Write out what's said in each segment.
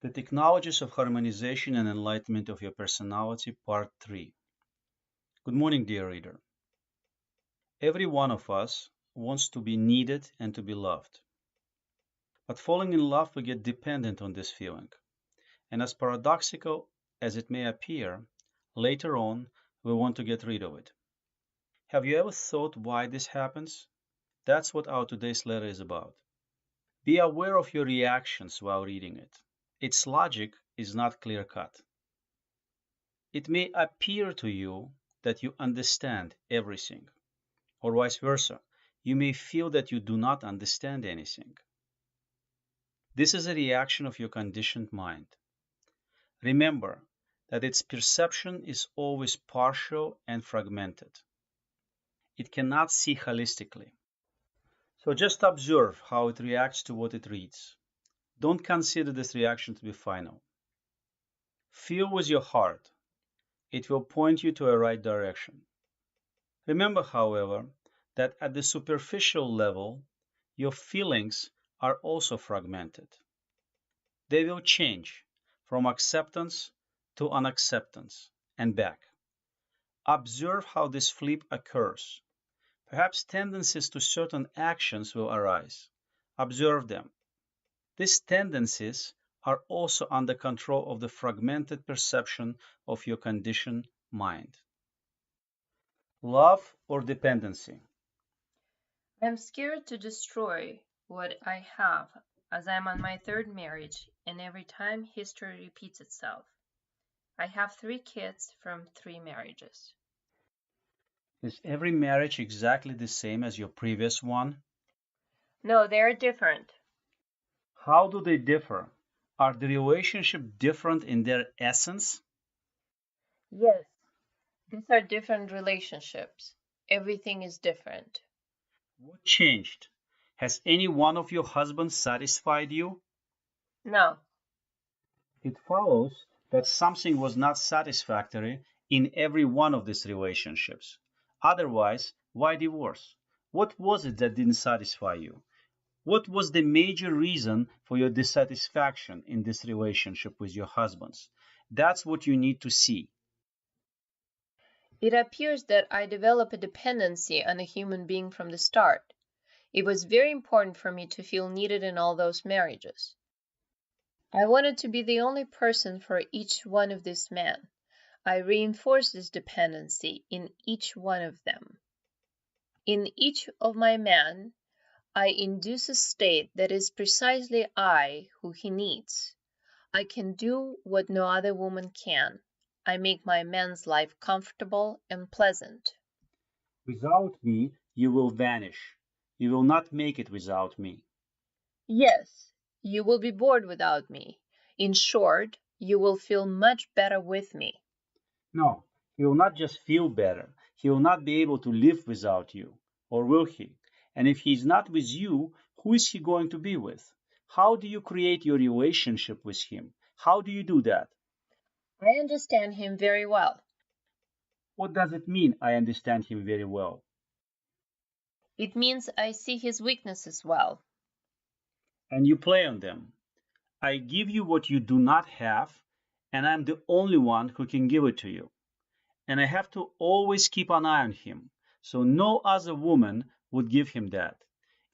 The Technologies of Harmonization and Enlightenment of Your Personality, Part 3. Good morning, dear reader. Every one of us wants to be needed and to be loved. But falling in love, we get dependent on this feeling. And as paradoxical as it may appear, later on, we want to get rid of it. Have you ever thought why this happens? That's what our today's letter is about. Be aware of your reactions while reading it. Its logic is not clear-cut. It may appear to you that you understand everything, or vice versa. You may feel that you do not understand anything. This is a reaction of your conditioned mind. Remember that its perception is always partial and fragmented. It cannot see holistically. So just observe how it reacts to what it reads. Don't consider this reaction to be final. Feel with your heart. It will point you to a right direction. Remember, however, that at the superficial level, your feelings are also fragmented. They will change from acceptance to unacceptance and back. Observe how this flip occurs. Perhaps tendencies to certain actions will arise. Observe them. These tendencies are also under control of the fragmented perception of your conditioned mind. Love or dependency? I'm scared to destroy what I have, as I'm on my third marriage, and every time history repeats itself. I have 3 kids from 3 marriages. Is every marriage exactly the same as your previous one? No, they're different. How do they differ? Are the relationships different in their essence? Yes, these are different relationships. Everything is different. What changed? Has any one of your husbands satisfied you? No, It follows that something was not satisfactory in every one of these relationships. Otherwise, why divorce? What was it that didn't satisfy you? What was the major reason for your dissatisfaction in this relationship with your husbands? That's what you need to see. it appears that I developed a dependency on a human being from the start. It was very important for me to feel needed in all those marriages. I wanted to be the only person for each one of these men. I reinforced this dependency in each one of them. In each of my men, I induce a state that is precisely I who he needs. I can do what no other woman can. I make my man's life comfortable and pleasant. Without me, you will vanish. You will not make it without me. Yes, you will be bored without me. In short, you will feel much better with me. No, he will not just feel better. He will not be able to live without you. Or will he? And if he is not with you, who is he going to be with? How do you create your relationship with him? How do you do that? I understand him very well. What does it mean, I understand him very well? It means I see his weaknesses well. And you play on them. I give you what you do not have, and I'm the only one who can give it to you. And I have to always keep an eye on him, so no other woman would give him that.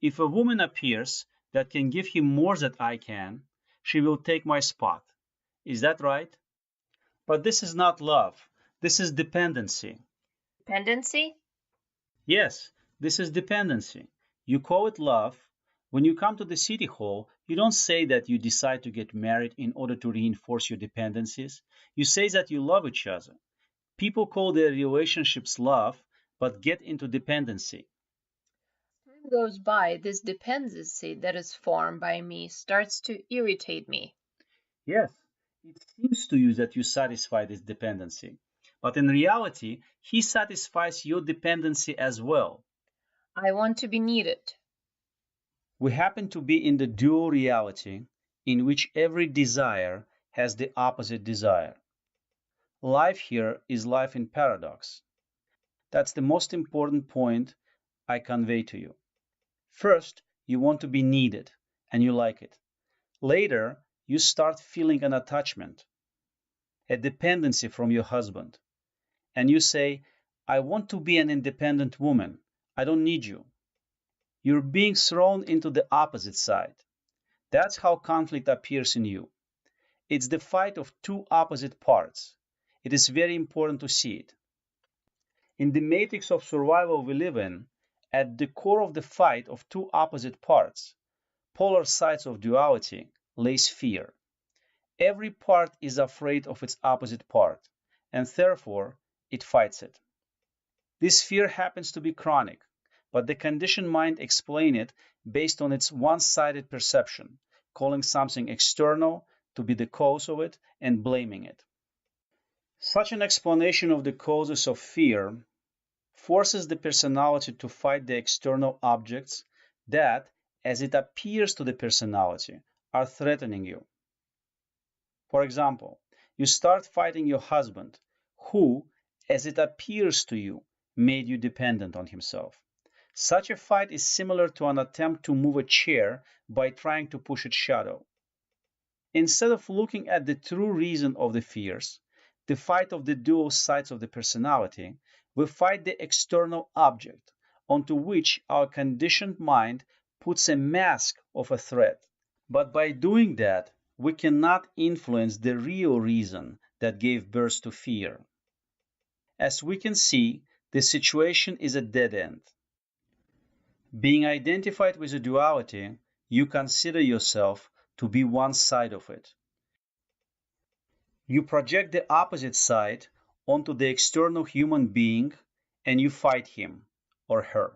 If a woman appears that can give him more than I can, she will take my spot. Is that right? But this is not love. This is dependency. Dependency? Yes, this is dependency. You call it love. When you come to the city hall, you don't say that you decide to get married in order to reinforce your dependencies. You say that you love each other. People call their relationships love, but get into dependency. As time goes by, this dependency that is formed by me starts to irritate me. Yes, it seems to you that you satisfy this dependency, but in reality, he satisfies your dependency as well. I want to be needed. We happen to be in the dual reality in which every desire has the opposite desire. Life here is life in paradox. That's the most important point I convey to you. First, you want to be needed, and you like it. Later, you start feeling an attachment, a dependency from your husband, and you say, I want to be an independent woman. I don't need you. You're being thrown into the opposite side. That's how conflict appears in you. It's the fight of two opposite parts. It is very important to see it. In the matrix of survival we live in, at the core of the fight of two opposite parts, polar sides of duality, lays fear. Every part is afraid of its opposite part, and therefore it fights it. This fear happens to be chronic, but the conditioned mind explains it based on its one-sided perception, calling something external to be the cause of it and blaming it. Such an explanation of the causes of fear forces the personality to fight the external objects that, as it appears to the personality, are threatening you. For example, you start fighting your husband, who, as it appears to you, made you dependent on himself. Such a fight is similar to an attempt to move a chair by trying to push its shadow. Instead of looking at the true reason of the fears, the fight of the dual sides of the personality, we fight the external object onto which our conditioned mind puts a mask of a threat. But by doing that, we cannot influence the real reason that gave birth to fear. As we can see, the situation is a dead end. Being identified with a duality, you consider yourself to be one side of it. You project the opposite side onto the external human being and you fight him or her.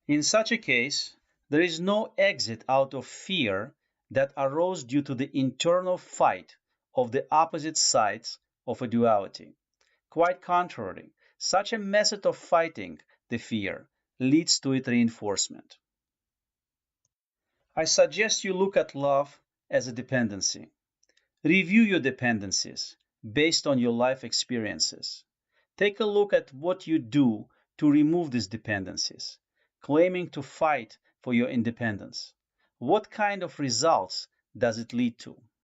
In such a case, there is no exit out of fear that arose due to the internal fight of the opposite sides of a duality. Quite contrary, such a method of fighting the fear leads to its reinforcement. I suggest you look at love as a dependency. Review your dependencies based on your life experiences. Take a look at what you do to remove these dependencies, claiming to fight for your independence. What kind of results does it lead to?